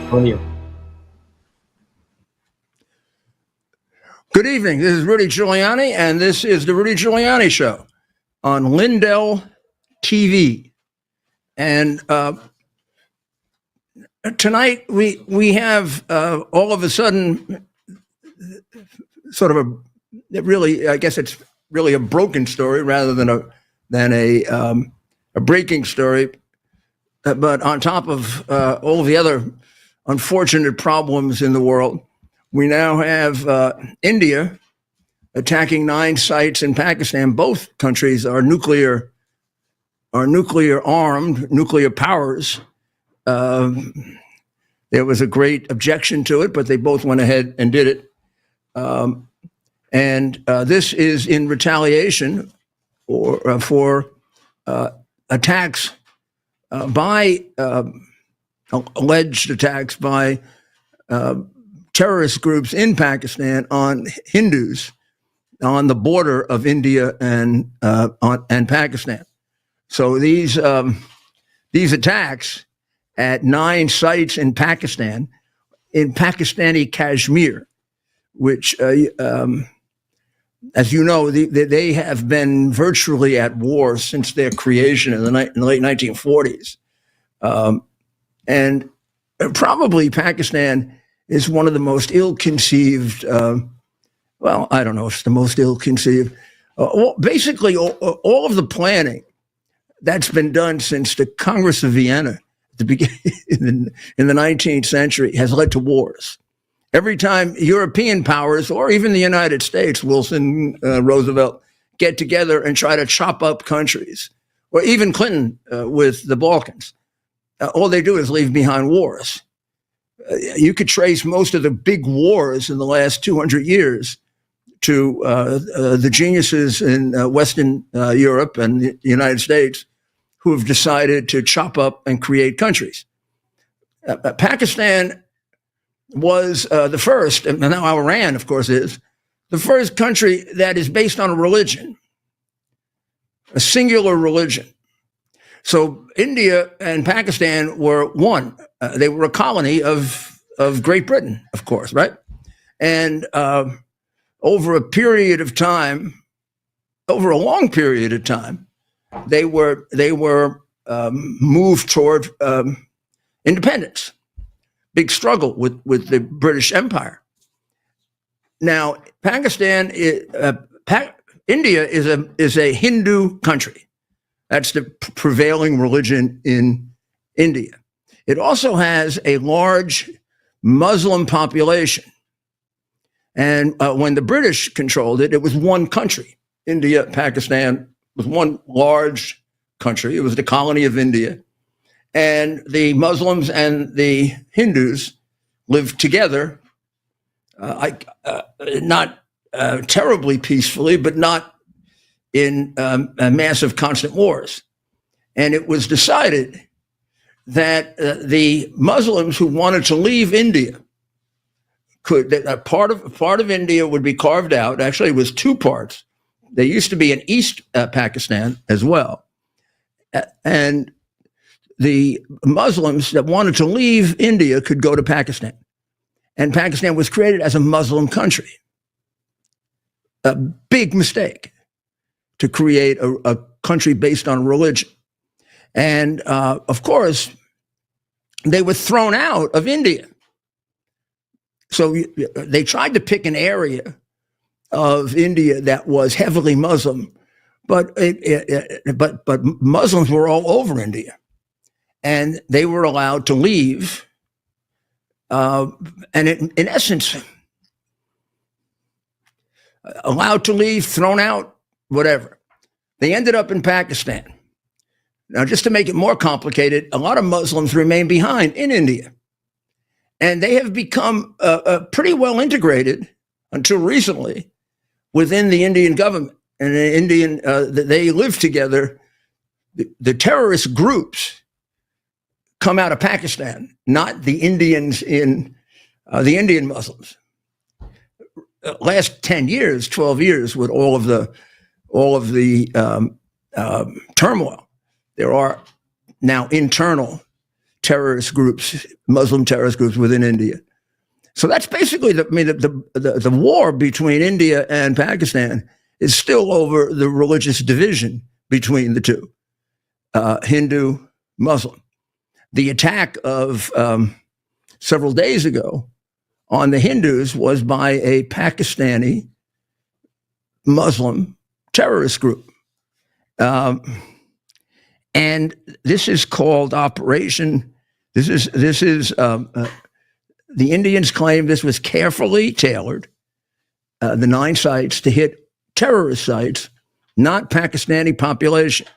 How are you? Good evening. This is Rudy Giuliani, and this is the Rudy Giuliani Show on Lindell TV. And tonight we have all of a sudden sort of I guess it's really a broken story rather than a breaking story. But on top of all of the other unfortunate problems in the world, we now have India attacking 9 sites in Pakistan. Both countries are nuclear armed, nuclear powers. There was a great objection to it, but they both went ahead and did it. And this is in retaliation for attacks by alleged attacks by terrorist groups in Pakistan on Hindus on the border of India and Pakistan. So these attacks at 9 sites in Pakistan, in Pakistani Kashmir, which, as you know, they have been virtually at war since their creation in the late 1940s. And probably Pakistan is one of the most ill-conceived, well, I don't know if it's the most ill-conceived. Basically, all of the planning that's been done since the Congress of Vienna at the beginning in the 19th century has led to wars. Every time European powers, or even the United States, Wilson, Roosevelt, get together and try to chop up countries, or even Clinton with the Balkans, all they do is leave behind wars. You could trace most of the big wars in the last 200 years to the geniuses in Western Europe and the United States who have decided to chop up and create countries. Pakistan was the first, and now Iran, of course, is the first country that is based on a religion, a singular religion. So India and Pakistan were one. They were a colony of Great Britain, of course, right? And over a period of time, over a long period of time, they were moved toward independence. Big struggle with the British Empire. Now, India is a Hindu country. That's the prevailing religion in India. It also has a large Muslim population. And when the British controlled it, it was one country. India, Pakistan was one large country. It was the colony of India. And the Muslims and the Hindus lived together, not terribly peacefully, but not in massive constant wars. And it was decided that the Muslims who wanted to leave India that part of India would be carved out. Actually, it was 2 parts. There used to be an East Pakistan as well. And the Muslims that wanted to leave India could go to Pakistan. And Pakistan was created as a Muslim country. A big mistake to create a country based on religion. And of course, they were thrown out of India. So they tried to pick an area of India that was heavily Muslim, but Muslims were all over India. And they were allowed to leave. And in essence, allowed to leave, thrown out, whatever. They ended up in Pakistan. Now, just to make it more complicated, a lot of Muslims remain behind in India. And they have become pretty well integrated until recently within the Indian government. And they live together. The terrorist groups come out of Pakistan, not the Indians the Indian Muslims. Last 10 years, 12 years, with all of the turmoil, there are now internal terrorist groups, Muslim terrorist groups within India. So that's basically the war between India and Pakistan is still over the religious division between the two, Hindu, Muslim. The attack of several days ago on the Hindus was by a Pakistani Muslim terrorist group. And this is called Operation. The Indians claim this was carefully tailored, the 9 sites to hit terrorist sites, not Pakistani population.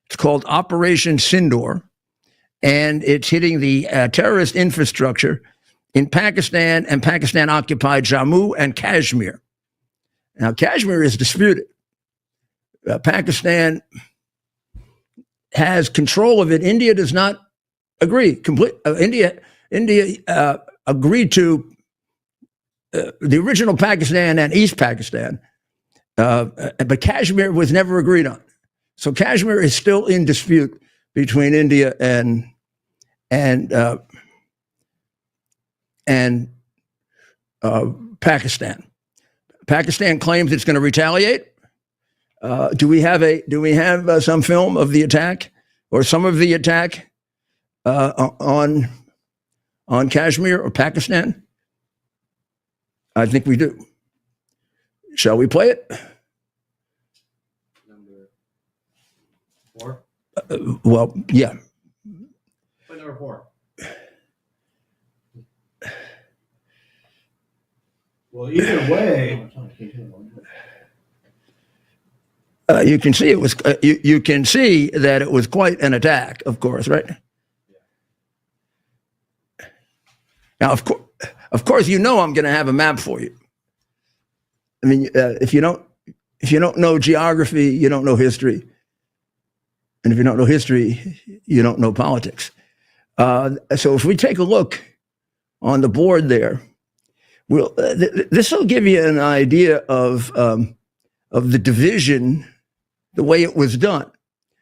It's called Operation Sindoor, and it's hitting the terrorist infrastructure in Pakistan and Pakistan-occupied Jammu and Kashmir. Now, Kashmir is disputed. Pakistan has control of it. India does not agree. India agreed to the original Pakistan and East Pakistan, but Kashmir was never agreed on. So Kashmir is still in dispute between India and Pakistan. Pakistan claims it's going to retaliate. Do we have some film of the attack or some of the attack on Kashmir or Pakistan? I think we do. Shall we play it? Number 4? Well, yeah. Play number 4. Well, either way, you can see it was. You can see that it was quite an attack, of course, right? Now, of course, you know I'm going to have a map for you. I mean, if you don't know geography, you don't know history, and if you don't know history, you don't know politics. So if we take a look on the board there, this will give you an idea of the division, the way it was done.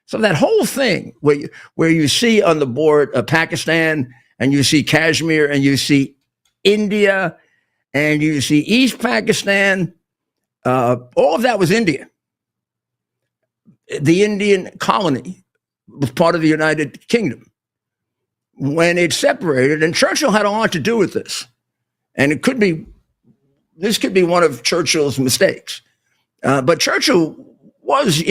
So that whole thing where you see on the board Pakistan, and you see Kashmir, and you see India, and you see East Pakistan, all of that was India. The Indian colony was part of the United Kingdom. When it separated, and Churchill had a lot to do with this, and this could be one of Churchill's mistakes. But Churchill was,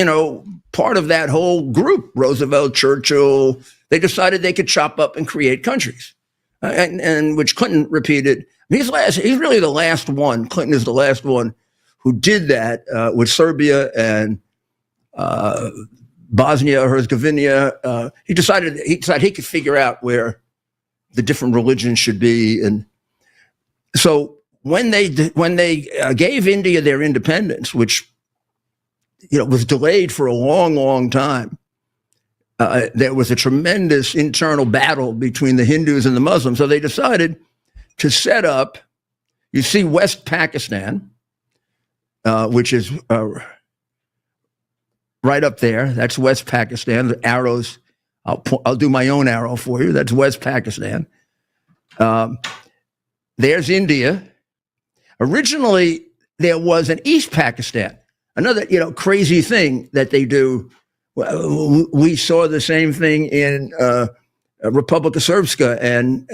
part of that whole group. Roosevelt, Churchill, they decided they could chop up and create countries, and which Clinton repeated. He's really the last one. Clinton is the last one who did that with Serbia and Bosnia, Herzegovina. He decided he could figure out where the different religions should be, and so when they gave India their independence, which was delayed for a long, long time, there was a tremendous internal battle between the Hindus and the Muslims. So they decided to set up. You see West Pakistan, which is right up there. That's West Pakistan. The arrows. I'll do my own arrow for you. That's West Pakistan. There's India. Originally, there was an East Pakistan. Another, crazy thing that they do. We saw the same thing in Republika Srpska and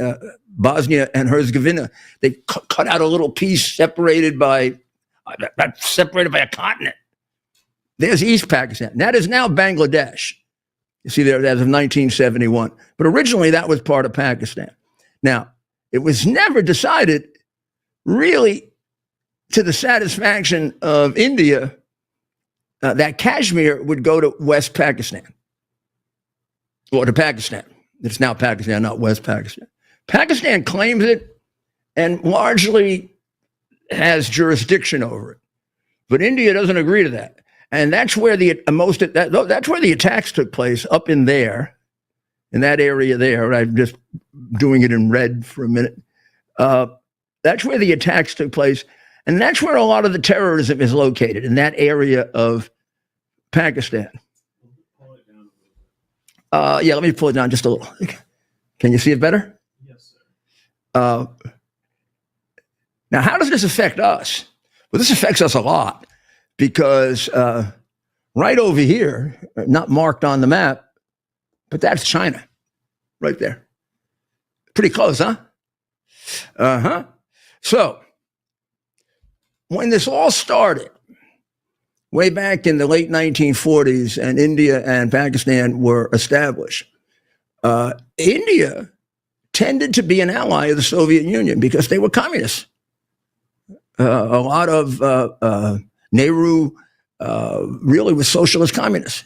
Bosnia and Herzegovina. They cut out a little piece separated by a continent. There's East Pakistan. That is now Bangladesh. You see there, as of 1971. But originally, that was part of Pakistan. Now, it was never decided really to the satisfaction of India that Kashmir would go to West Pakistan, or to Pakistan. It's now Pakistan, not West Pakistan. Pakistan claims it and largely has jurisdiction over it, but India doesn't agree to that, and that's where that's where the attacks took place, up in there, in that area there. I'm just doing it in red for a minute. That's where the attacks took place. And that's where a lot of the terrorism is located, in that area of Pakistan. Yeah, let me pull it down just a little. Can you see it better? Yes, sir. Now, how does this affect us? Well, this affects us a lot because right over here, not marked on the map, but that's China right there. Pretty close, huh? Uh-huh. So when this all started, way back in the late 1940s, and India and Pakistan were established, India tended to be an ally of the Soviet Union because they were communists. A lot of Nehru really was socialist communist.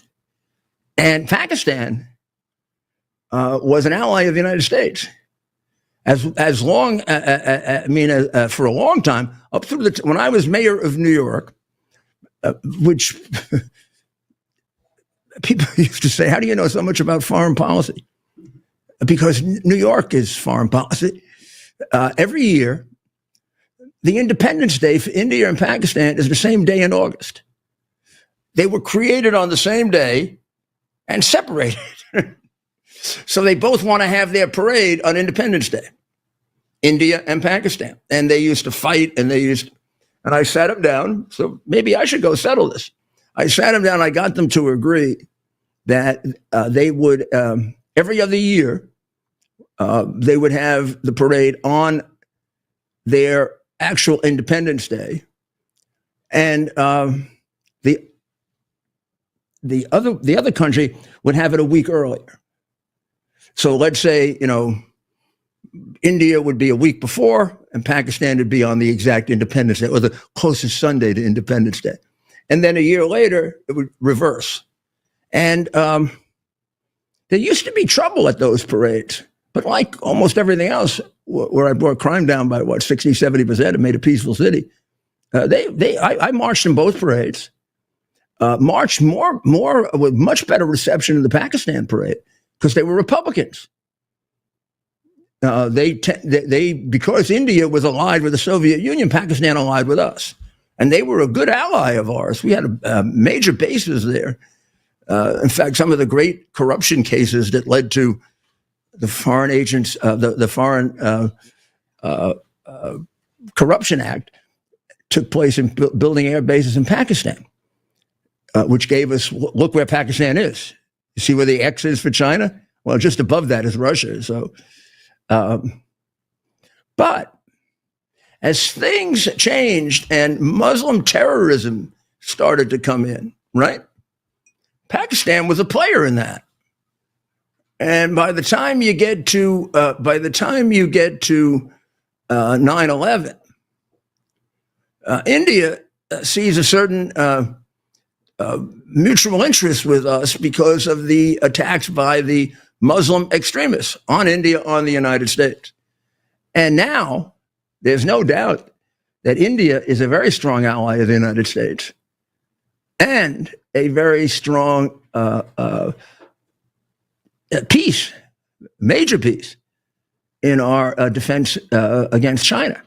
And Pakistan was an ally of the United States. As long, for a long time, up through when I was mayor of New York, which people used to say, how do you know so much about foreign policy? Because New York is foreign policy. Every year, the Independence Day for India and Pakistan is the same day in August. They were created on the same day and separated. So they both want to have their parade on Independence Day, India and Pakistan. And they used to fight, and I sat them down. So maybe I should go settle this. I sat them down. I got them to agree that they would, every other year, they would have the parade on their actual Independence Day. And the other country would have it a week earlier. So let's say, India would be a week before, and Pakistan would be on the exact Independence Day, or the closest Sunday to Independence Day. And then a year later, it would reverse. And there used to be trouble at those parades. But like almost everything else, where I brought crime down by 60, 70% and made a peaceful city, I marched in both parades. Marched more with much better reception in the Pakistan parade because they were Republicans. Because India was allied with the Soviet Union, Pakistan allied with us, and they were a good ally of ours. We had major bases there. In fact, some of the great corruption cases that led to the foreign agents, the Foreign Corruption Act, took place in building air bases in Pakistan, which gave us, look where Pakistan is. You see where the X is for China? Well, just above that is Russia. So, but as things changed and Muslim terrorism started to come in, right? Pakistan was a player in that. And by the time you get to 9/11, India sees a certain mutual interest with us because of the attacks by the Muslim extremists on India, on the United States. And now there's no doubt that India is a very strong ally of the United States and a very strong major piece in our defense against China,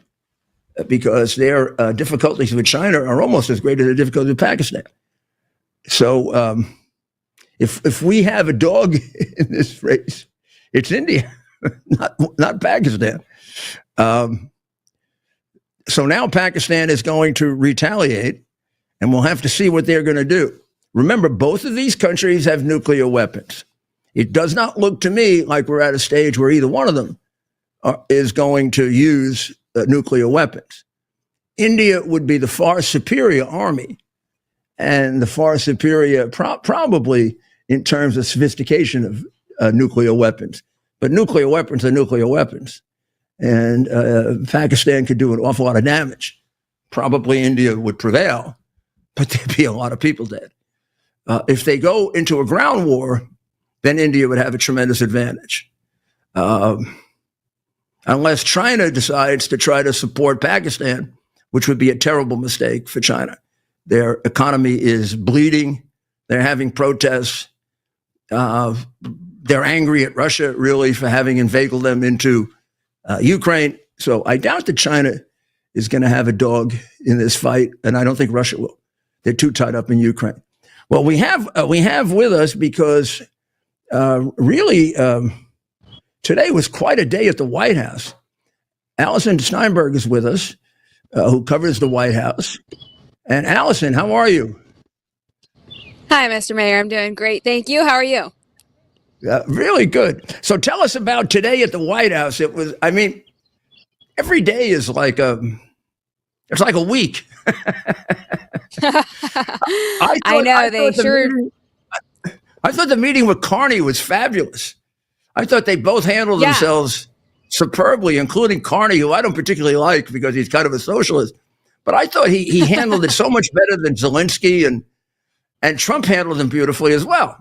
because their difficulties with China are almost as great as the difficulties with Pakistan. So if we have a dog in this race, it's India, not Pakistan. So now Pakistan is going to retaliate, and we'll have to see what they're going to do. Remember, both of these countries have nuclear weapons. It does not look to me like we're at a stage where either one of them is going to use nuclear weapons. India would be the far superior army and the far superior, probably in terms of sophistication of nuclear weapons. But nuclear weapons are nuclear weapons. And Pakistan could do an awful lot of damage. Probably India would prevail, but there'd be a lot of people dead. If they go into a ground war, then India would have a tremendous advantage. Unless China decides to try to support Pakistan, which would be a terrible mistake for China. Their economy is bleeding. They're having protests. They're angry at Russia, really, for having inveigled them into Ukraine. So I doubt that China is going to have a dog in this fight, and I don't think Russia will. They're too tied up in Ukraine. Well, we have with us, because really today was quite a day at the White House. Allison Steinberg is with us, who covers the White House. And Allison, how are you? Hi, Mr. Mayor. I'm doing great. Thank you. How are you? Really good. So tell us about today at the White House. It was, I mean, every day is like it's like a week. I know they sure. I thought the meeting with Carney was fabulous. I thought they both handled themselves superbly, including Carney, who I don't particularly like because he's kind of a socialist. But I thought he handled it so much better than Zelensky, and Trump handled him beautifully as well.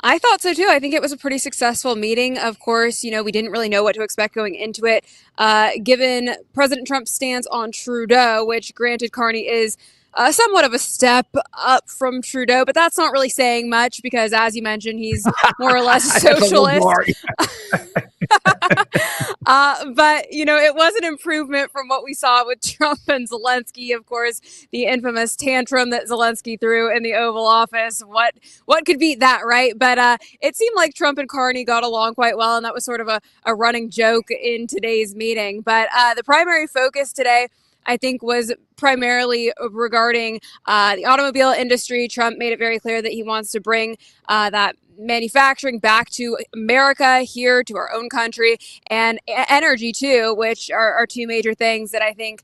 I thought so too. I think it was a pretty successful meeting. Of course, we didn't really know what to expect going into it, given President Trump's stance on Trudeau, which granted Carney is somewhat of a step up from Trudeau, but that's not really saying much because, as you mentioned, he's more or less a socialist. But, it was an improvement from what we saw with Trump and Zelensky. Of course, the infamous tantrum that Zelensky threw in the Oval Office. What could beat that, right? But it seemed like Trump and Carney got along quite well, and that was sort of a running joke in today's meeting. But the primary focus today, I think, was primarily regarding the automobile industry. Trump made it very clear that he wants to bring that manufacturing back to America, here to our own country, and energy too, which are two major things that I think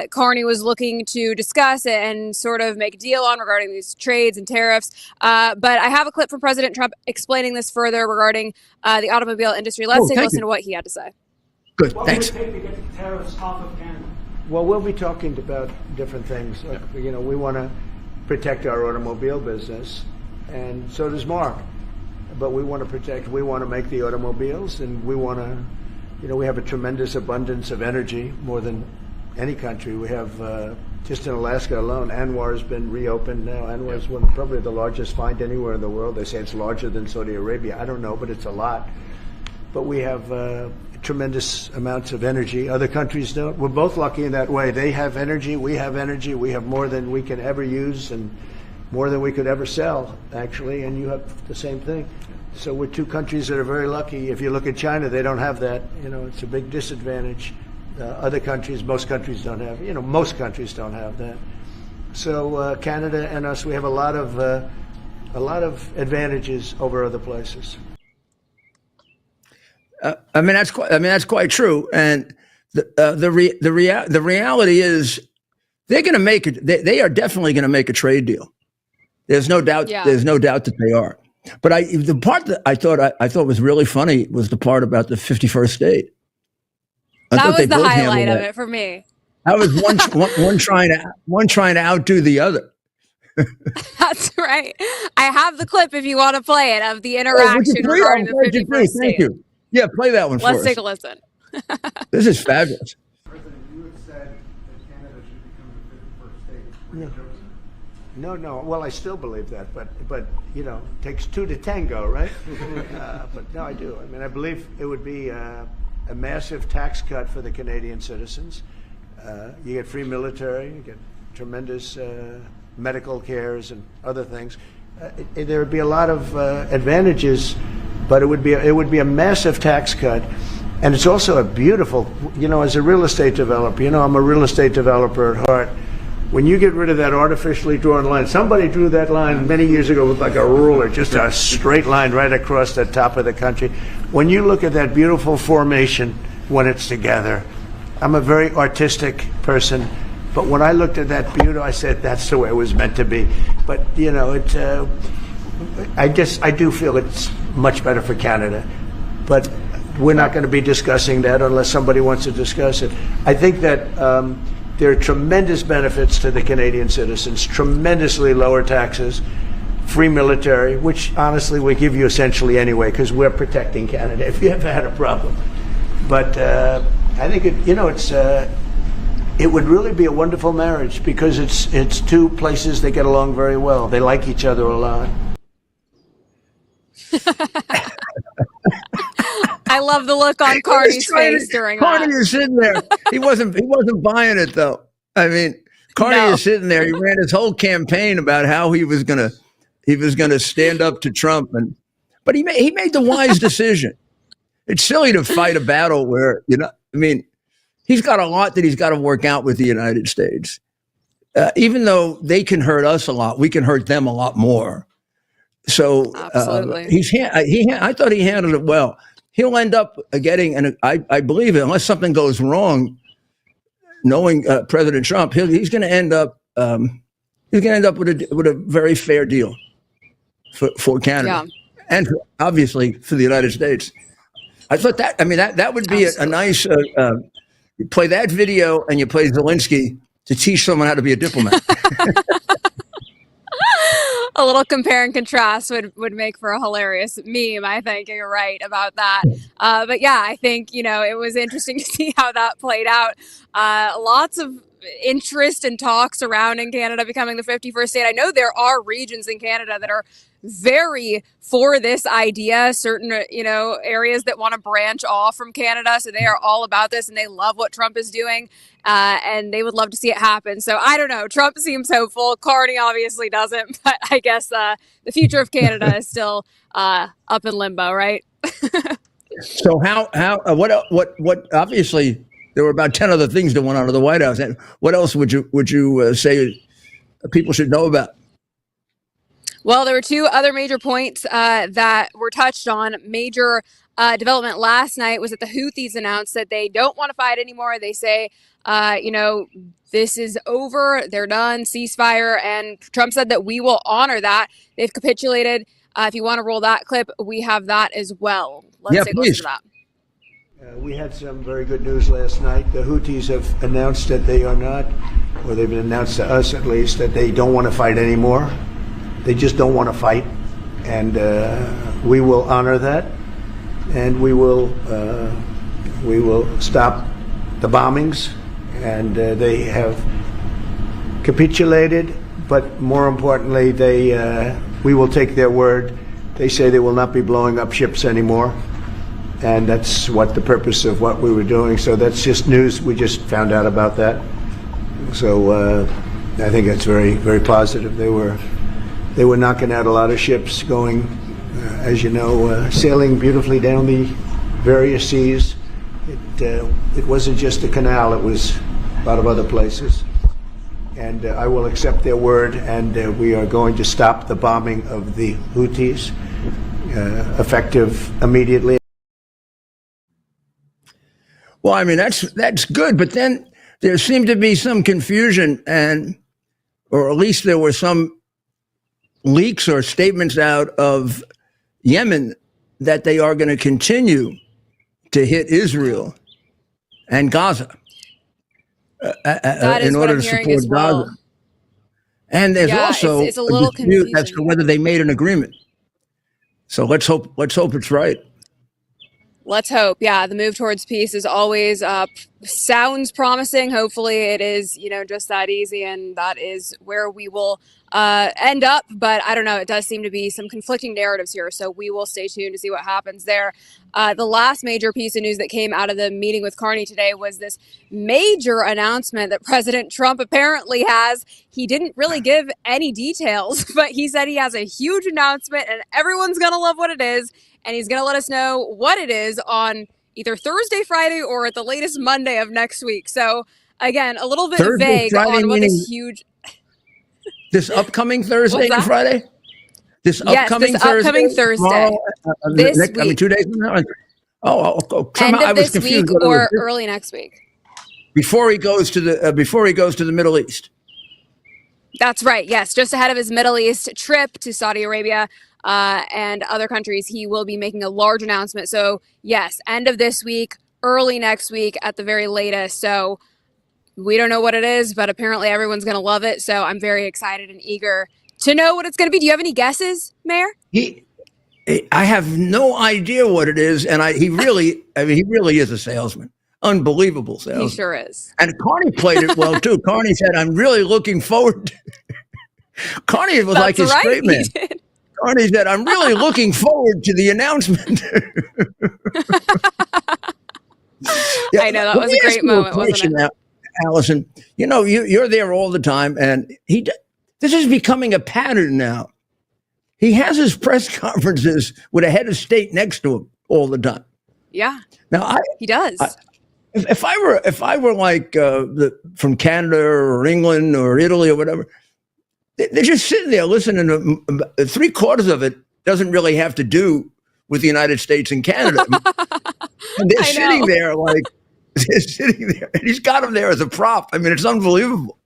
Carney was looking to discuss and sort of make a deal on regarding these trades and tariffs. But I have a clip from President Trump explaining this further regarding the automobile industry. Let's take a listen to what he had to say. Good, thanks. What would it take to get the tariffs off of Canada? Well, we'll be talking about different things. We want to protect our automobile business, and so does Mark. But we want to make the automobiles, and we want to, we have a tremendous abundance of energy, more than any country. We have, just in Alaska alone, Anwar has been reopened now. Anwar is probably the largest find anywhere in the world. They say it's larger than Saudi Arabia. I don't know, but it's a lot. But we have tremendous amounts of energy. Other countries don't. We're both lucky in that way. They have energy. We have energy. We have more than we can ever use and more than we could ever sell, actually. And you have the same thing. So we're two countries that are very lucky. If you look at China, they don't have that. It's a big disadvantage. Other countries, most countries don't have. Most countries don't have that. So Canada and us, we have a lot of advantages over other places. That's quite true. And the reality is they're going to make it. They are definitely going to make a trade deal. There's no doubt. Yeah. There's no doubt that they are. But the part that I thought was really funny was the part about the 51st state. That was the highlight of it for me. That was one trying to outdo the other. That's right. I have the clip if you want to play it of the interaction regarding the 51st state. Thank you. Yeah, play that one for us. Let's take a listen. This is fabulous. President, you had said that Canada should become the 51st state. No. Well, I still believe that, but it takes two to tango, right? But no, I do. I believe it would be a massive tax cut for the Canadian citizens. You get free military, you get tremendous medical cares and other things. There would be a lot of advantages, but it would be a massive tax cut. And it's also a beautiful, as a real estate developer, I'm a real estate developer at heart. When you get rid of that artificially drawn line, somebody drew that line many years ago with like a ruler, just a straight line right across the top of the country. When you look at that beautiful formation when it's together, I'm a very artistic person, but when I looked at that beauty, I said that's the way it was meant to be. But I do feel it's much better for Canada, but we're not going to be discussing that unless somebody wants to discuss it. I think that there are tremendous benefits to the Canadian citizens, tremendously lower taxes, free military, which honestly we give you essentially anyway because we're protecting Canada if you ever had a problem. But I think it would really be a wonderful marriage because it's two places that get along very well. They like each other a lot. I love the look on Carney's face during that. Carney is sitting there. He wasn't buying it though. Carney is sitting there. He ran his whole campaign about how he was gonna stand up to Trump, and But he made the wise decision. It's silly to fight a battle where, I mean, he's got a lot that he's got to work out with the United States. Even though they can hurt us a lot, we can hurt them a lot more. So Absolutely. I thought he handled it well. He'll end up getting, and I believe it, unless something goes wrong, knowing President Trump, he's going to end up with a very fair deal for Canada, and obviously for the United States. I thought that. I mean, that would be a nice. You play that video and you play Zelensky to teach someone how to be a diplomat. A little compare and contrast would make for a hilarious meme. I think you're right about that. But yeah, I think, it was interesting to see how that played out. Lots of interest and talk surrounding Canada becoming the 51st state. I know there are regions in Canada that are very for this idea, certain, areas that want to branch off from Canada. So they are all about this and they love what Trump is doing. And they would love to see it happen. So I don't know. Trump seems hopeful. Carney obviously doesn't. But I guess the future of Canada is still up in limbo, right? So what? Obviously, there were about 10 other things that went on at the White House. And what else would you say people should know about? Well, there were two other major points that were touched on. Major development last night was that the Houthis announced that they don't want to fight anymore. They say, this is over. They're done. Ceasefire. And Trump said that we will honor that. They've capitulated. If you want to roll that clip, we have that as well. Let's take a listen to that. We had some very good news last night. The Houthis have announced that they are not, or they've announced to us at least, that they don't want to fight anymore. They just don't want to fight. And we will honor that. And we will stop the bombings. And they have capitulated, but more importantly, we will take their word. They say they will not be blowing up ships anymore. And that's what the purpose of what we were doing. So that's just news. We just found out about that. So I think that's very, very positive. They were knocking out a lot of ships going, as you know, sailing beautifully down the various seas. It wasn't just a canal. It was a lot of other places. And I will accept their word, and we are going to stop the bombing of the Houthis, effective immediately. Well, I mean, that's good, but then there seemed to be some confusion, or at least there were some leaks or statements out of Yemen that they are going to continue to hit Israel and Gaza in order to support Gaza. And there's also it's a little dispute as confusing to whether they made an agreement. So let's hope it's right. Let's hope. Yeah, the move towards peace is always sounds promising. Hopefully it is, just that easy, and that is where we will end up. But I don't know. It does seem to be some conflicting narratives here, so we will stay tuned to see what happens there. The last major piece of news that came out of the meeting with Carney today was this major announcement that President Trump apparently has. He didn't really give any details, but he said he has a huge announcement, and everyone's going to love what it is. And he's going to let us know what it is on either Thursday, Friday, or at the latest Monday of next week. So, again, a little bit Thursday, vague Friday, on what this huge... This upcoming Thursday and Friday? This upcoming Thursday. Tomorrow, this week. 2 days from now? End of I was this week confused or early next week. Before he goes to the Middle East. That's right. Yes, just ahead of his Middle East trip to Saudi Arabia and other countries, he will be making a large announcement. So yes, end of this week, early next week at the very latest. So we don't know what it is, but apparently everyone's going to love it. So I'm very excited and eager to know what it's going to be. Do you have any guesses, Mayor? I have no idea what it is, and he really is a salesman. Unbelievable salesman. He sure is. And Carney played it well too. Carney said, "I'm really looking forward." Carney was like his straight man. Carney said, "I'm really looking forward to the announcement." I know, that was a great moment, wasn't it? Allison, you're there all the time, and this is becoming a pattern now. he has his press conferences with a head of state next to him all the time. Yeah, Now, he does. if I were like from Canada or England or Italy or whatever, they're just sitting there listening to 3/4 of it doesn't really have to do with the United States and Canada. And they're sitting there like, they're sitting there, and he's got them there as a prop. I mean, it's unbelievable.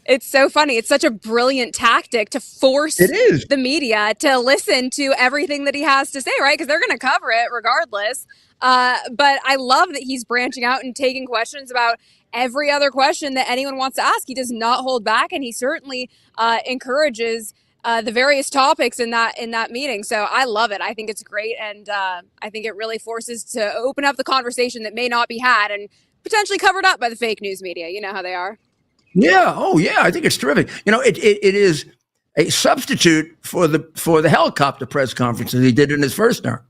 It's so funny. It's such a brilliant tactic to force the media to listen to everything that he has to say, right? Because they're going to cover it regardless. But I love that he's branching out and taking questions about every other question that anyone wants to ask. He does not hold back, and he certainly encourages the various topics in that meeting. So I love it. I think it's great, and I think it really forces to open up the conversation that may not be had and potentially covered up by the fake news media. You know how they are. Yeah. Oh, yeah. I think it's terrific. You know, it is a substitute for the helicopter press conferences he did in his first term.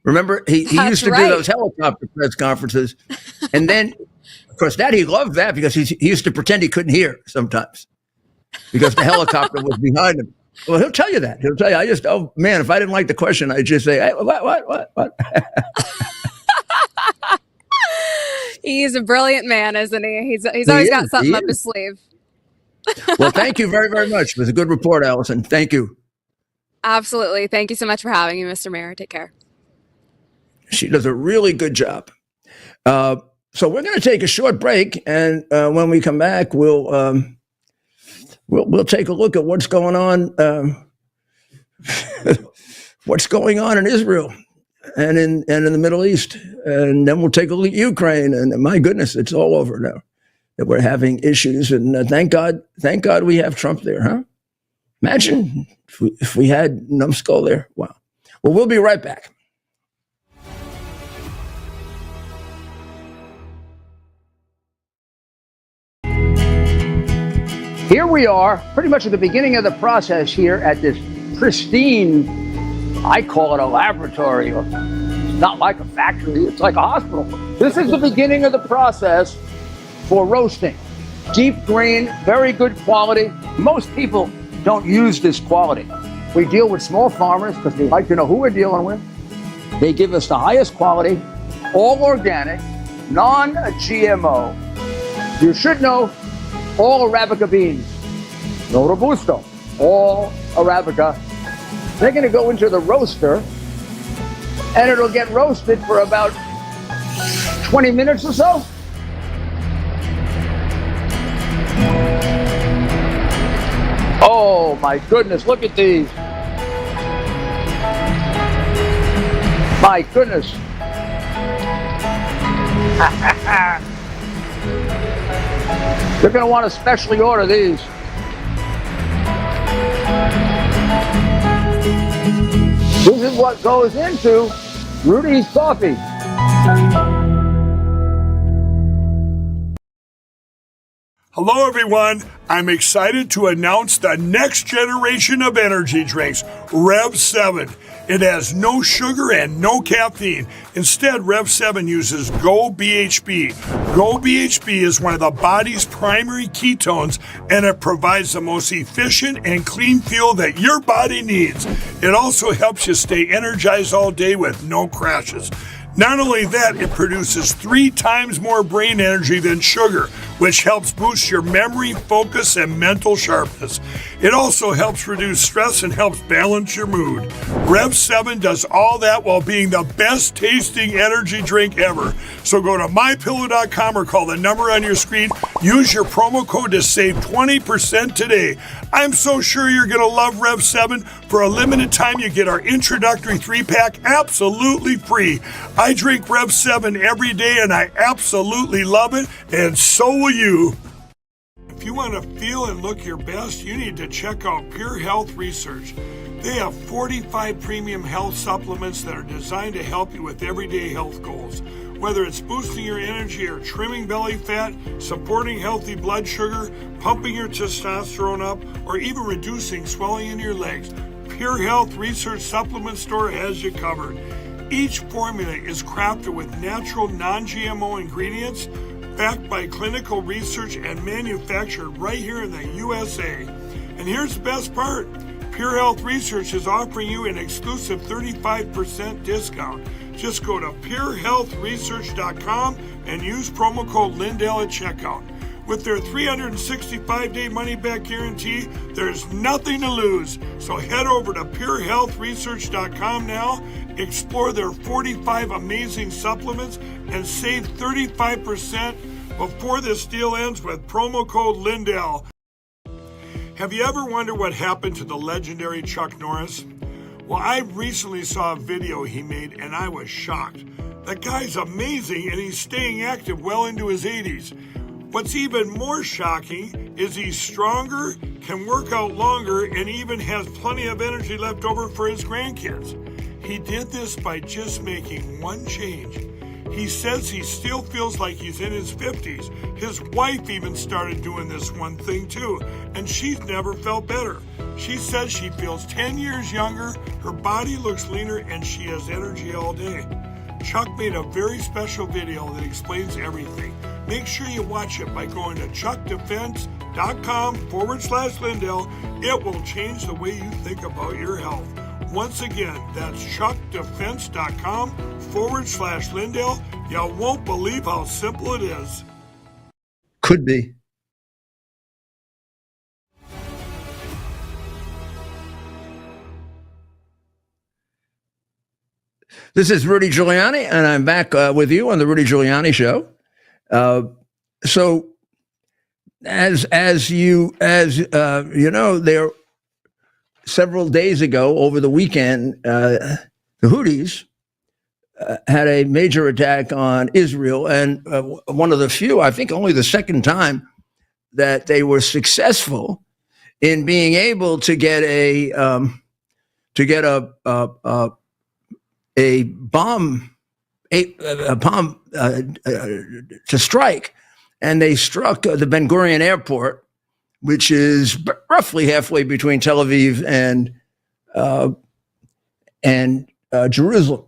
Remember, he used to do those helicopter press conferences, and then, of course, he loved that because he used to pretend he couldn't hear sometimes because the helicopter was behind him. Well, he'll tell you that. He'll tell you, oh man, if I didn't like the question, I'd just say, hey, what? He's a brilliant man, isn't he? He's always got something up his sleeve. Well, thank you very, very much. It was a good report, Allison. Thank you. Absolutely. Thank you so much for having me, Mr. Mayor. Take care. She does a really good job. So we're going to take a short break, and when we come back, we'll take a look at what's going on, in Israel and in the Middle East, and then we'll take a look at Ukraine. And my goodness, it's all over now that we're having issues. And thank God we have Trump there, huh? Imagine if we had Numbskull there. Wow. Well, we'll be right back. Here we are, pretty much at the beginning of the process here at this pristine, I call it a laboratory. It's not like a factory, it's like a hospital. This is the beginning of the process for roasting. Deep grain, very good quality. Most people don't use this quality. We deal with small farmers because they like to know who we're dealing with. They give us the highest quality, all organic, non-GMO. You should know all Arabica beans, no Robusto, all Arabica. They're going to go into the roaster, and it'll get roasted for about 20 minutes or so. Oh my goodness, look at these. My goodness. You're going to want to specially order these. This is what goes into Rudy's coffee. Hello, everyone. I'm excited to announce the next generation of energy drinks, Rev 7. It has no sugar and no caffeine. Instead, Rev 7 uses Go BHB. Go BHB is one of the body's primary ketones, and it provides the most efficient and clean fuel that your body needs. It also helps you stay energized all day with no crashes. Not only that, it produces 3 times more brain energy than sugar, which helps boost your memory, focus, and mental sharpness. It also helps reduce stress and helps balance your mood. Rev 7 does all that while being the best tasting energy drink ever. So go to mypillow.com or call the number on your screen. Use your promo code to save 20% today. I'm so sure you're going to love Rev 7. For a limited time, you get our introductory 3-pack absolutely free. I drink Rev 7 every day, and I absolutely love it, and so will you. If you want to feel and look your best, you need to check out Pure Health Research. They have 45 premium health supplements that are designed to help you with everyday health goals. Whether it's boosting your energy or trimming belly fat, supporting healthy blood sugar, pumping your testosterone up, or even reducing swelling in your legs, Pure Health Research Supplement Store has you covered. Each formula is crafted with natural, non-GMO ingredients, backed by clinical research and manufactured right here in the USA. And here's the best part. Pure Health Research is offering you an exclusive 35% discount. Just go to purehealthresearch.com and use promo code Lindell at checkout. With their 365-day money-back guarantee, there's nothing to lose. So head over to purehealthresearch.com now, explore their 45 amazing supplements, and save 35% before this deal ends with promo code Lindell. Have you ever wondered what happened to the legendary Chuck Norris? Well, I recently saw a video he made and I was shocked. That guy's amazing and he's staying active well into his 80s. What's even more shocking is he's stronger, can work out longer, and even has plenty of energy left over for his grandkids. He did this by just making one change. He says he still feels like he's in his 50s. His wife even started doing this one thing too, and she's never felt better. She says she feels 10 years younger, her body looks leaner, and she has energy all day. Chuck made a very special video that explains everything. Make sure you watch it by going to chuckdefense.com/Lindell. It will change the way you think about your health. Once again, that's chuckdefense.com/Lindell. You won't believe how simple it is. Could be. This is Rudy Giuliani, and I'm back with you on the Rudy Giuliani Show. So, as you know, there several days ago over the weekend, the Houthis had a major attack on Israel, and one of the few, I think, only the second time that they were successful in being able to get a bomb to strike, and they struck the Ben Gurion airport, which is roughly halfway between Tel Aviv and Jerusalem,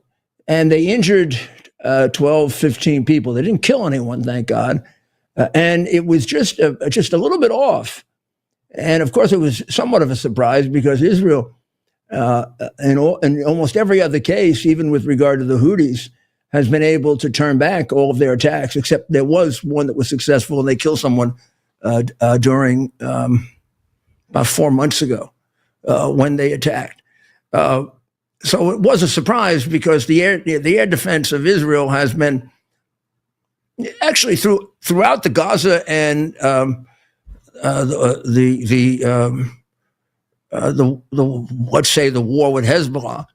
and they injured 12, 15 people. They didn't kill anyone, thank God, and it was just a little bit off. And of course, it was somewhat of a surprise because Israel, in almost every other case, even with regard to the Houthis, has been able to turn back all of their attacks, except there was one that was successful, and they killed someone during about 4 months ago when they attacked. So it was a surprise because the air defense of Israel has been actually throughout the Gaza and let's say the war with Hezbollah.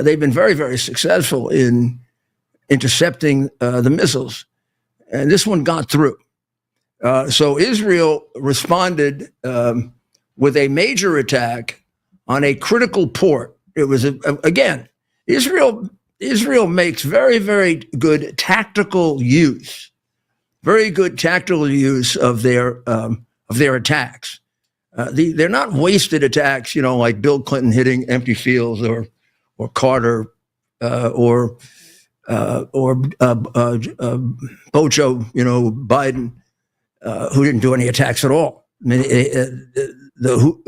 They've been very, very successful in intercepting the missiles, and this one got through. So Israel responded with a major attack on a critical port. It was again, Israel makes very, very good tactical use of their attacks. They're not wasted attacks, like Bill Clinton hitting empty fields, or Carter, or Bojo, Biden, who didn't do any attacks at all. I mean, the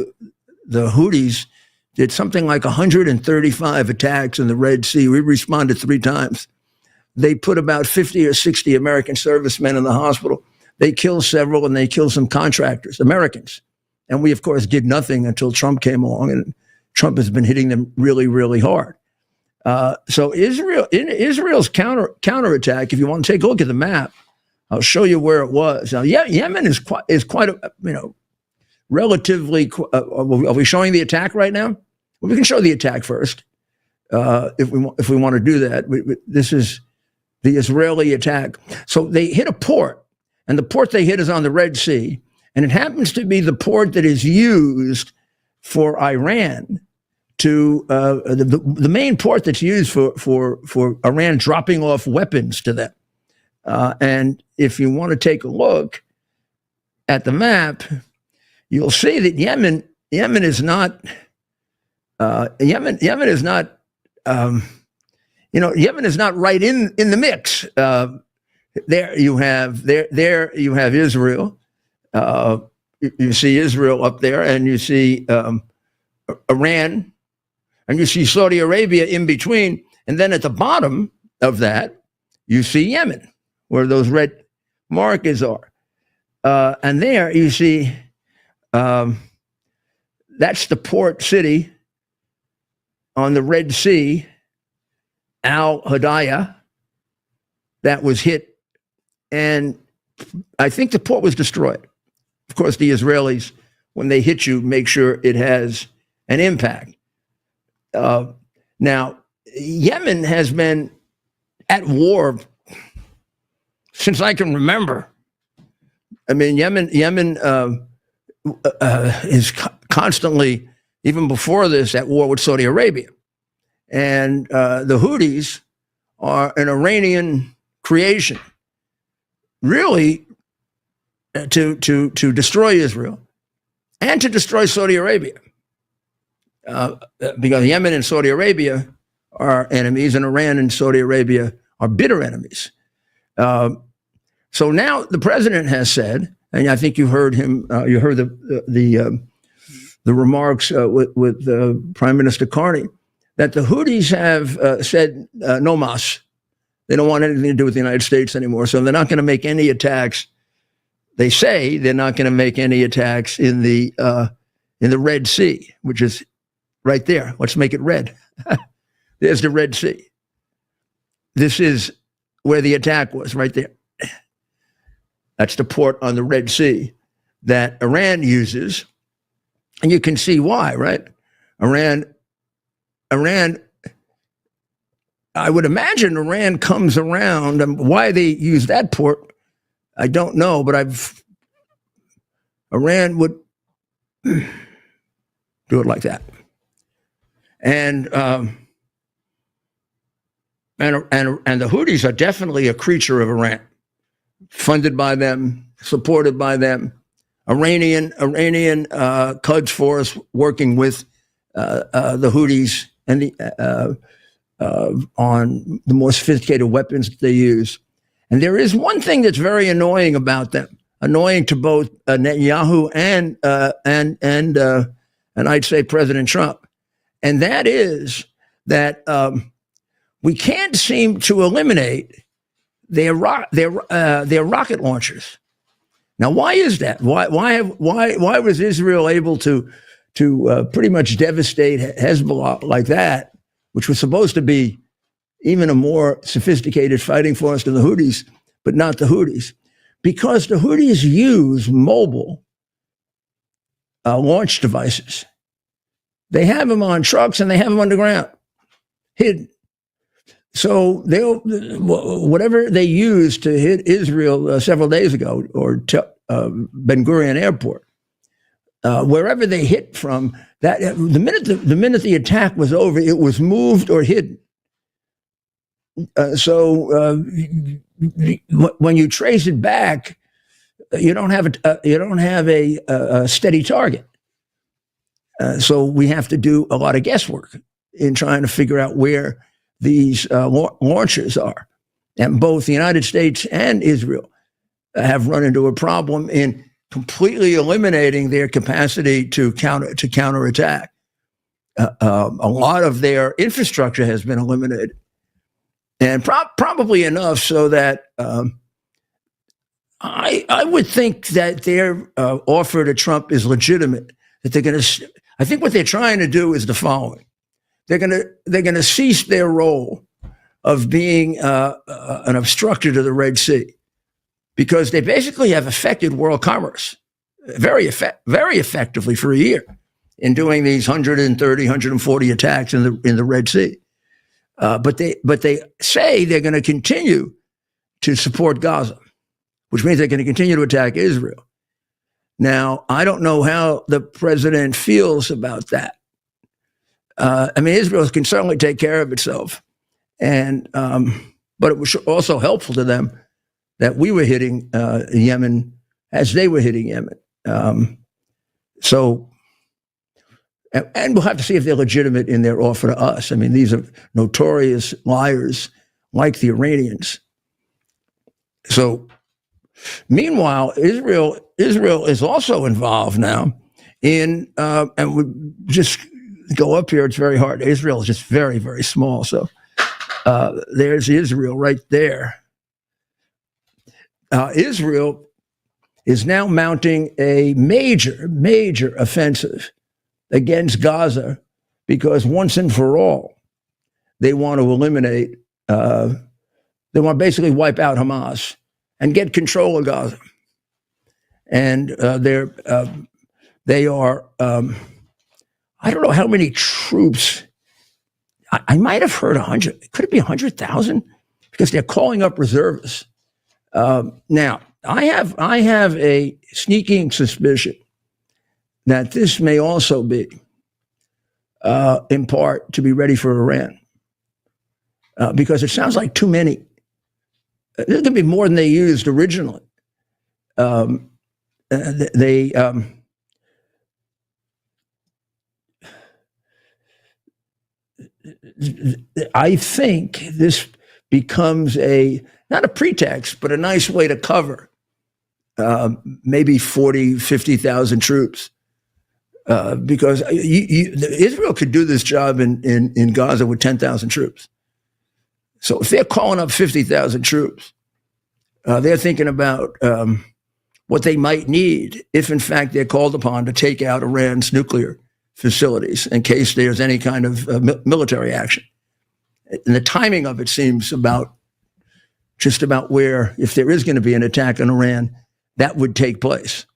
Houthis did something like 135 attacks in the Red Sea. We responded 3 times. They put about 50 or 60 American servicemen in the hospital. They killed several, and they killed some contractors, Americans. And we, of course, did nothing until Trump came along, and Trump has been hitting them really, really hard. So Israel's counterattack, if you want to take a look at the map, I'll show you where it was. Now, Yemen is quite a, relatively. Are we showing the attack right now? Well, we can show the attack first, if we want to do that. This is the Israeli attack. So they hit a port, and the port they hit is on the Red Sea, and it happens to be the port that is used for Iran to the main port that's used for Iran dropping off weapons to them. And if you want to take a look at the map, you'll see that Yemen is not Yemen is not right in the mix. There you have Israel. You see Israel up there, and you see Iran, and you see Saudi Arabia in between. And then at the bottom of that, you see Yemen, where those red markers are. And there you see, that's the port city on the Red Sea, Al Hudaydah, that was hit. And I think the port was destroyed. Of course, the Israelis, when they hit you, make sure it has an impact. Now, Yemen has been at war since I can remember. I mean, Yemen is constantly, even before this, at war with Saudi Arabia. And the Houthis are an Iranian creation, really, to destroy Israel and to destroy Saudi Arabia. Because Yemen and Saudi Arabia are enemies, and Iran and Saudi Arabia are bitter enemies. So now the president has said, and I think you heard him. You heard the remarks with Prime Minister Carney, that the Houthis have said no mas. They don't want anything to do with the United States anymore. So they're not going to make any attacks. They say they're not going to make any attacks in the Red Sea, which is right there. Let's make it red. There's the Red Sea. This is where the attack was, right there. That's the port on the Red Sea that Iran uses. And you can see why, right? Iran, I would imagine Iran comes around. Why they use that port, I don't know, but Iran would do it like that. And the Houthis are definitely a creature of Iran, funded by them, supported by them. Iranian Quds force working with the Houthis and on the more sophisticated weapons that they use. And there is one thing that's very annoying about them, annoying to both Netanyahu and I'd say President Trump. And that is that we can't seem to eliminate their rocket launchers. Now, why is that? Why was Israel able to pretty much devastate Hezbollah like that, which was supposed to be even a more sophisticated fighting force than the Houthis, but not the Houthis? Because the Houthis use mobile launch devices. They have them on trucks and they have them underground, hidden. So whatever they used to hit Israel several days ago, or Ben Gurion Airport, wherever they hit from, that the minute the attack was over, it was moved or hidden. So when you trace it back, you don't have a steady target. So we have to do a lot of guesswork in trying to figure out where these launchers are. And both the United States and Israel have run into a problem in completely eliminating their capacity to counterattack. A lot of their infrastructure has been eliminated, and probably enough so that I would think that their offer to Trump is legitimate. That they're going to. I think what they're trying to do is the following: they're going to cease their role of being an obstructor to the Red Sea, because they basically have affected world commerce very effectively for a year in doing these 130, 140 attacks in the Red Sea. But they say they're going to continue to support Gaza, which means they're going to continue to attack Israel. Now, I don't know how the president feels about that. I mean, Israel can certainly take care of itself, but it was also helpful to them that we were hitting Yemen as they were hitting Yemen. And we'll have to see if they're legitimate in their offer to us. I mean, these are notorious liars like the Iranians. So, meanwhile, Israel is also involved now in, and we just go up here, it's very hard. Israel is just very, very small. So there's Israel right there. Israel is now mounting a major, major offensive against Gaza because once and for all, they want to eliminate, they want to basically wipe out Hamas and get control of Gaza. And they are, I don't know how many troops. I might have heard 100. Could it be 100,000? Because they're calling up reservists. Now, I have a sneaking suspicion that this may also be, in part, to be ready for Iran, because it sounds like too many. There's going to be more than they used originally. I think this becomes not a pretext, but a nice way to cover maybe 40, 50,000 troops. Because Israel could do this job in Gaza with 10,000 troops. So if they're calling up 50,000 troops, they're thinking about what they might need if, in fact, they're called upon to take out Iran's nuclear facilities in case there's any kind of military action. And the timing of it seems just about where, if there is going to be an attack on Iran, that would take place.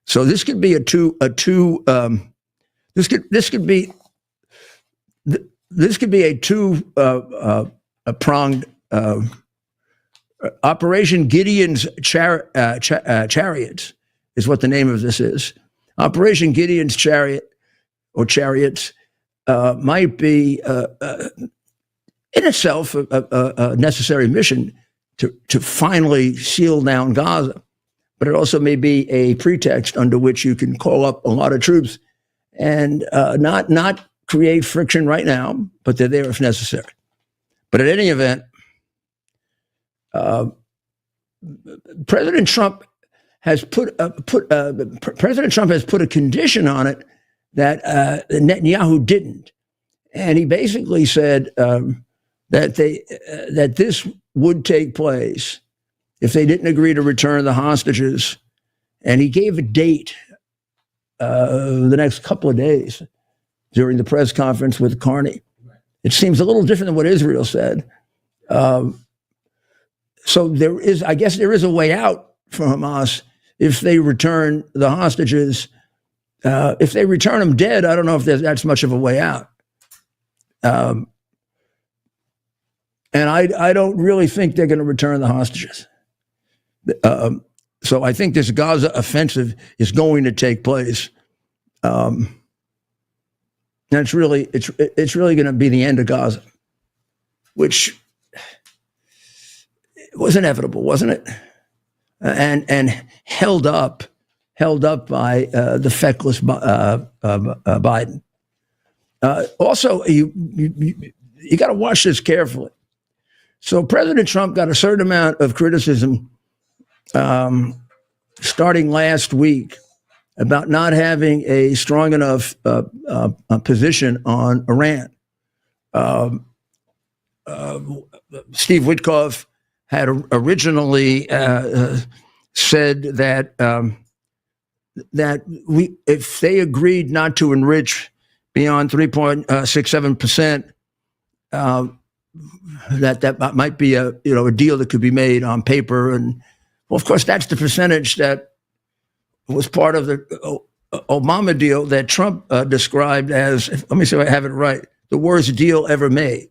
So this could be a two-pronged Operation Gideon's Chariots is what the name of this is. Operation Gideon's Chariots might be in itself a necessary mission to finally seal down Gaza, but it also may be a pretext under which you can call up a lot of troops and not create friction right now, but they're there if necessary. But at any event, President Trump has put a condition on it that Netanyahu didn't, and he basically said that this would take place if they didn't agree to return the hostages, and he gave a date the next couple of days during the press conference with Carney. It seems a little different than what Israel said. So I guess there is a way out for Hamas if they return the hostages. If they return them dead, I don't know if that's much of a way out. And I don't really think they're going to return the hostages. So I think this Gaza offensive is going to take place. And it's really going to be the end of Gaza, which was inevitable, wasn't it? And held up by the feckless Biden. Also, you got to watch this carefully. So President Trump got a certain amount of criticism starting last week about not having a strong enough position on Iran. Steve Witkoff had originally said that if they agreed not to enrich beyond 3.67%, that might be a deal that could be made on paper. And well, of course, that's the percentage that was part of the Obama deal that Trump described as, let me see if I have it right, the worst deal ever made.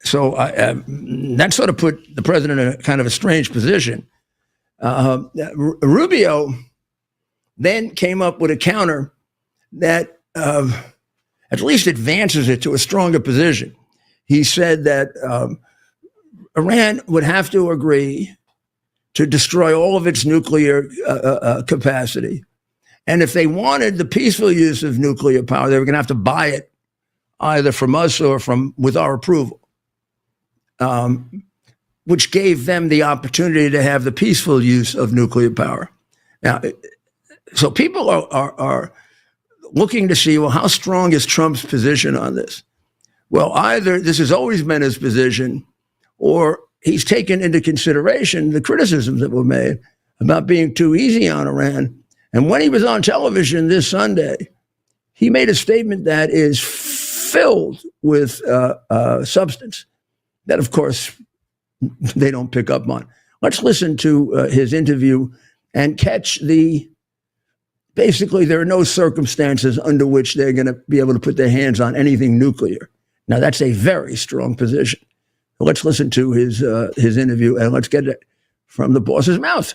So that sort of put the president in a kind of a strange position. Rubio then came up with a counter that at least advances it to a stronger position. He said that Iran would have to agree to destroy all of its nuclear capacity. And if they wanted the peaceful use of nuclear power, they were going to have to buy it either from us or with our approval. Which gave them the opportunity to have the peaceful use of nuclear power. Now, so people are looking to see, well, how strong is Trump's position on this? Well, either this has always been his position, or he's taken into consideration the criticisms that were made about being too easy on Iran. And when he was on television this Sunday, he made a statement that is filled with substance that, of course, they don't pick up on. Let's listen to his interview and catch basically, there are no circumstances under which they're going to be able to put their hands on anything nuclear. Now, that's a very strong position. Let's listen to his interview, and let's get it from the boss's mouth.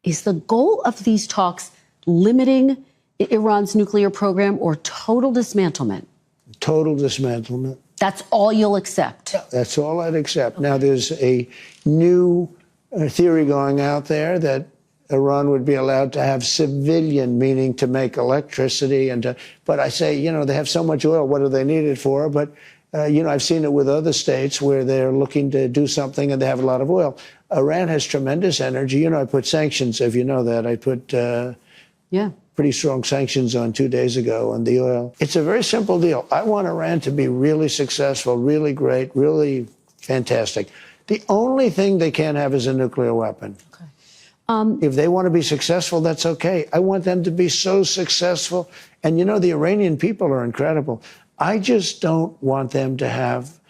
Is the goal of these talks limiting Iran's nuclear program or total dismantlement? Total dismantlement. That's all you'll accept? That's all I'd accept. Okay. Now, there's a new theory going out there that Iran would be allowed to have civilian, meaning to make electricity. But I say, they have so much oil, what do they need it for? But, I've seen it with other states where they're looking to do something and they have a lot of oil. Iran has tremendous energy. I put sanctions, if you know that. I put pretty strong sanctions on 2 days ago on the oil. It's a very simple deal. I want Iran to be really successful, really great, really fantastic. The only thing they can't have is a nuclear weapon. Okay. If they want to be successful, that's okay. I want them to be so successful. And the Iranian people are incredible. I just don't want them to have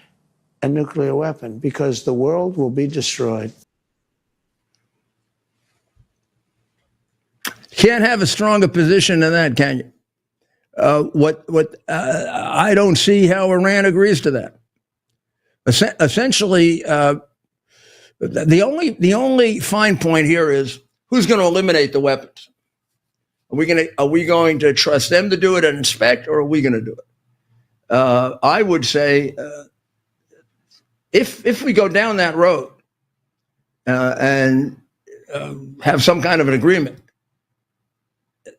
a nuclear weapon because the world will be destroyed. Can't have a stronger position than that, can you? I don't see how Iran agrees to that. Essentially, the only fine point here is who's going to eliminate the weapons. Are we going to trust them to do it and inspect, or are we going to do it? I would say if we go down that road and have some kind of an agreement,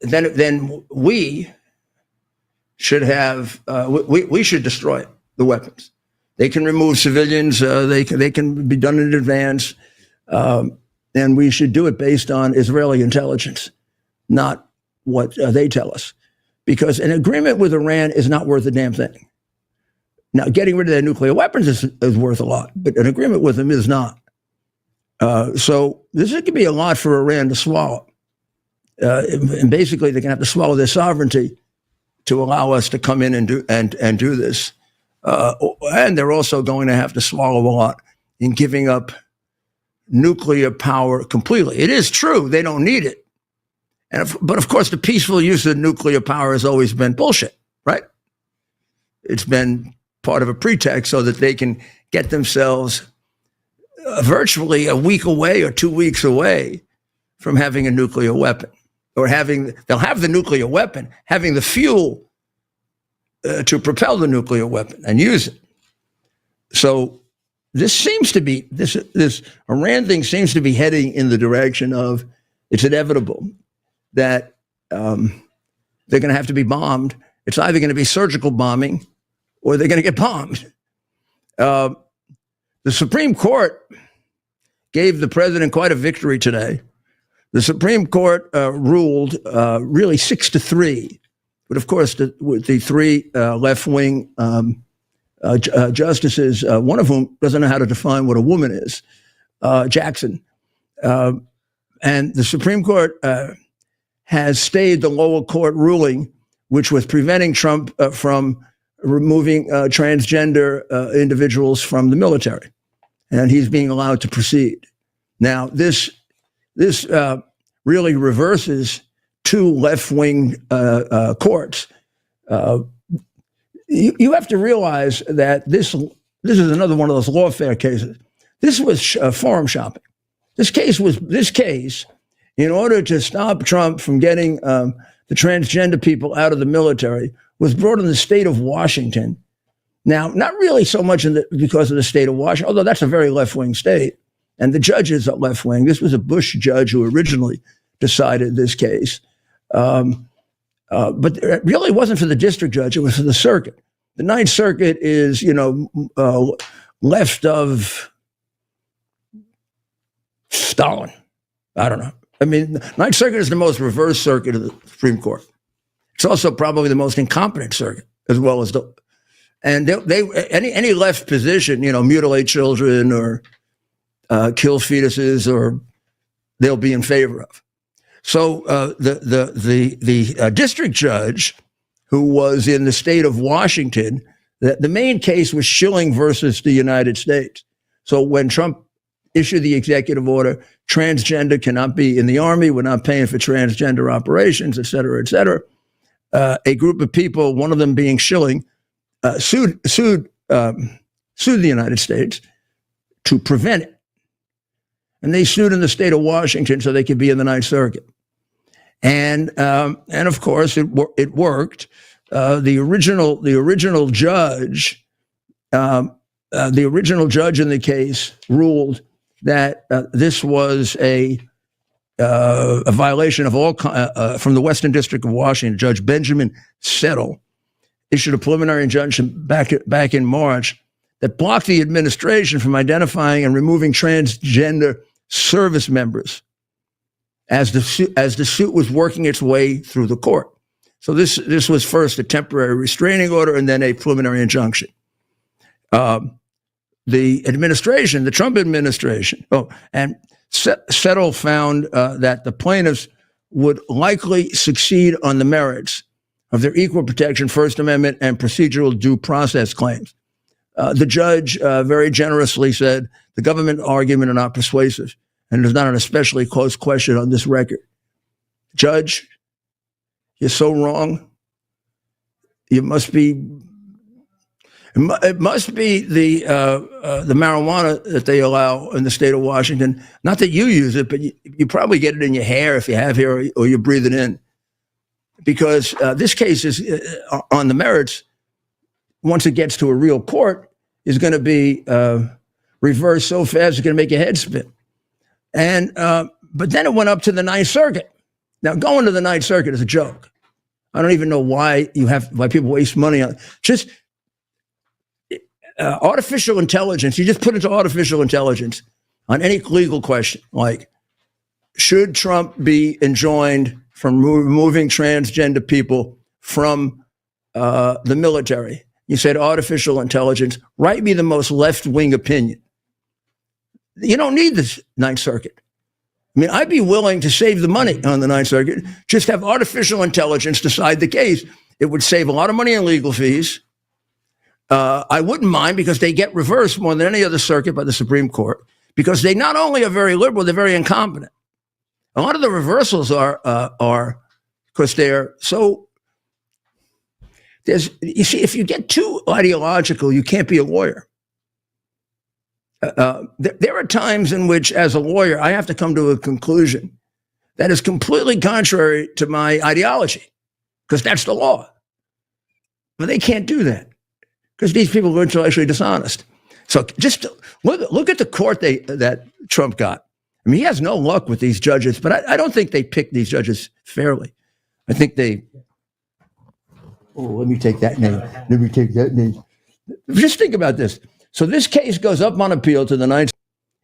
then we should have we should destroy the weapons. They can remove civilians. They can be done in advance, and we should do it based on Israeli intelligence, not what they tell us. Because an agreement with Iran is not worth a damn thing. Now, getting rid of their nuclear weapons is worth a lot, but an agreement with them is not. So this could be a lot for Iran to swallow. And basically, they're going to have to swallow their sovereignty to allow us to come in and do this. And they're also going to have to swallow a lot in giving up nuclear power completely. It is true they don't need it. But of course, the peaceful use of nuclear power has always been bullshit, right? It's been part of a pretext so that they can get themselves virtually a week away or 2 weeks away from having a nuclear weapon, or they'll have the nuclear weapon, having the fuel to propel the nuclear weapon and use it. So this seems to be, this Iran thing seems to be heading in the direction of, it's inevitable that they're going to have to be bombed. It's either going to be surgical bombing or they're going to get bombed. The Supreme Court gave the president quite a victory today. The Supreme Court ruled really 6-3, but of course with the three left-wing justices, one of whom doesn't know how to define what a woman is, Jackson. And the Supreme Court has stayed the lower court ruling, which was preventing Trump from removing transgender individuals from the military. And he's being allowed to proceed. Now, this really reverses two left-wing courts. You have to realize that this is another one of those lawfare cases. This was forum shopping. This case, in order to stop Trump from getting the transgender people out of the military, was brought in the state of Washington. Now, not really so much because of the state of Washington, although that's a very left-wing state, and the judges are left-wing. This was a Bush judge who originally decided this case. But it really wasn't for the district judge, it was for the circuit. The Ninth Circuit is, left of Stalin. I don't know. I mean, Ninth Circuit is the most reverse circuit of the Supreme Court. It's also probably the most incompetent circuit, as well as any left position, mutilate children or kill fetuses, or they'll be in favor of. So the district judge, who was in the state of Washington, the main case was Schilling versus the United States. So when Trump issued the executive order, transgender cannot be in the Army, we're not paying for transgender operations, et cetera, et cetera. A group of people, one of them being Schilling, sued the United States to prevent it. And they sued in the state of Washington so they could be in the Ninth Circuit. And of course, it worked. The original judge in the case ruled that this was a violation of all from the Western District of Washington. Judge Benjamin Settle issued a preliminary injunction back in March that blocked the administration from identifying and removing transgender service members as the suit was working its way through the court. So this was first a temporary restraining order and then a preliminary injunction. The administration, the Trump administration, Settle found that the plaintiffs would likely succeed on the merits of their equal protection, First Amendment, and procedural due process claims. The judge very generously said the government argument are not persuasive, and it is not an especially close question on this record. Judge, you're so wrong. It must be the marijuana that they allow in the state of Washington. Not that you use it, but you probably get it in your hair if you have hair, or you breathe it in. Because this case is on the merits. Once it gets to a real court, is going to be reversed so fast it's going to make your head spin. And but then it went up to the Ninth Circuit. Now, going to the Ninth Circuit is a joke. I don't even know why people waste money on just artificial intelligence. You just put into artificial intelligence on any legal question, like, should Trump be enjoined from removing transgender people from the military? You said artificial intelligence, write me the most left-wing opinion. You don't need this Ninth Circuit. I mean, I'd be willing to save the money on the Ninth Circuit, just have artificial intelligence decide the case. It would save a lot of money in legal fees. I wouldn't mind, because they get reversed more than any other circuit by the Supreme Court, because they not only are very liberal, they're very incompetent. A lot of the reversals are because they're so. You see, if you get too ideological, you can't be a lawyer. There are times in which, as a lawyer, I have to come to a conclusion that is completely contrary to my ideology, because that's the law. But they can't do that, because these people are intellectually dishonest. So just look at the court that Trump got. I mean, he has no luck with these judges, but I don't think they picked these judges fairly. I think let me take that name. Just think about this. So this case goes up on appeal to the Ninth,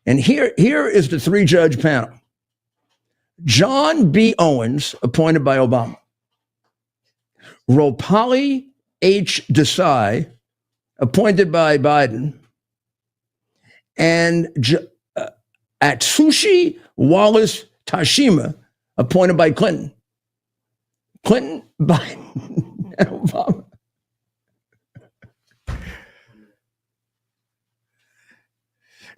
and here is the three-judge panel. John B. Owens, appointed by Obama. Ropali H. Desai, appointed by Biden. And Atsushi Wallace Tashima, appointed by Clinton. Clinton, Biden, and Obama.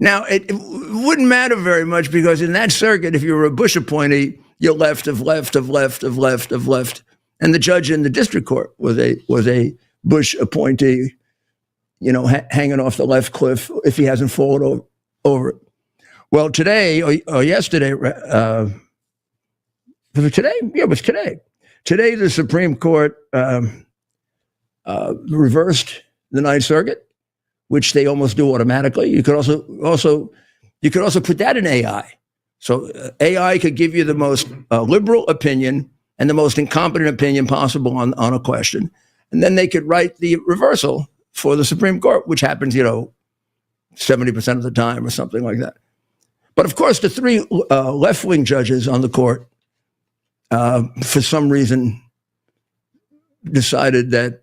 Now, it wouldn't matter very much, because in that circuit, if you were a Bush appointee, you're left of left. And the judge in the district court was a Bush appointee, hanging off the left cliff if he hasn't fallen over it. Well, today or yesterday, was it today? Yeah, it was today. Today, the Supreme Court reversed the Ninth Circuit, which they almost do automatically. You could also put that in AI. So AI could give you the most liberal opinion and the most incompetent opinion possible on a question, and then they could write the reversal for the Supreme Court, which happens, 70% of the time or something like that. But of course, the three left-wing judges on the court, for some reason, decided that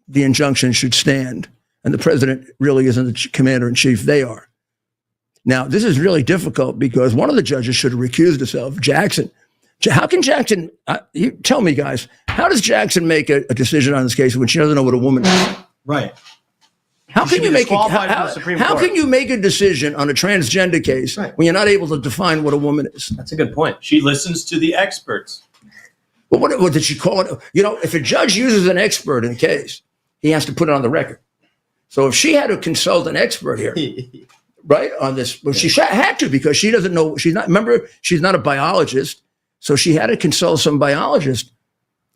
the injunction should stand, and the president really isn't the commander-in-chief, they are. Now, this is really difficult because one of the judges should have recused himself, Jackson. How can Jackson, you tell me, guys, how does Jackson make a decision on this case when she doesn't know what a woman is? Right. How She can should you be make disqualified from the Supreme how Court. can you make a decision on a transgender case Right. when you're not able to define what a woman is? That's a good point. She listens to the experts. Well, what did she call it? You know, if a judge uses an expert in a case, he has to put it on the record. So if she had to consult an expert here, right, on this, well, she had to because she doesn't know. Remember, she's not a biologist, so she had to consult some biologist.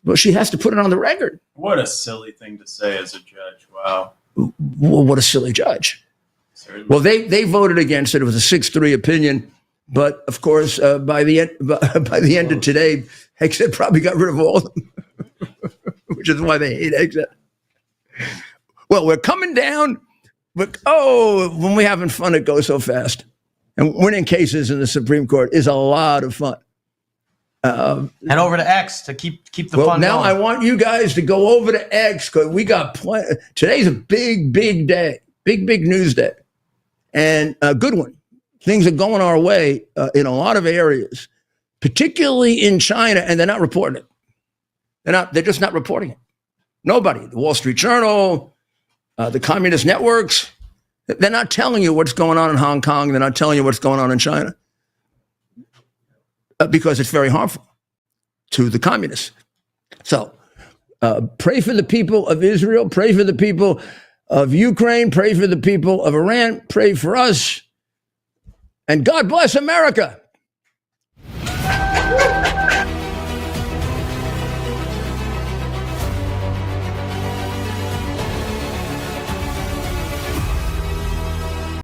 Well, she has to put it on the record. What a silly thing to say as a judge. Wow. Well, what a silly judge. Certainly. Well, they voted against it. It was a 6-3 opinion. But of course, by the end of today, Exit probably got rid of all of them, which is why they hate Exit. Well, we're coming down, but when we're having fun, it goes so fast. And winning cases in the Supreme Court is a lot of fun. Head over to X to keep the Well, fun now going. I want you guys to go over to X because we got today's a big day, big news day, and a good one. Things are going our way in a lot of areas, particularly in China, and they're not reporting it. They're just not reporting it. Nobody. The Wall Street Journal, the communist networks, they're not telling you what's going on in Hong Kong. They're not telling you what's going on in China because it's very harmful to the communists. So pray for the people of Israel. Pray for the people of Ukraine. Pray for the people of Iran. Pray for us. And God bless America.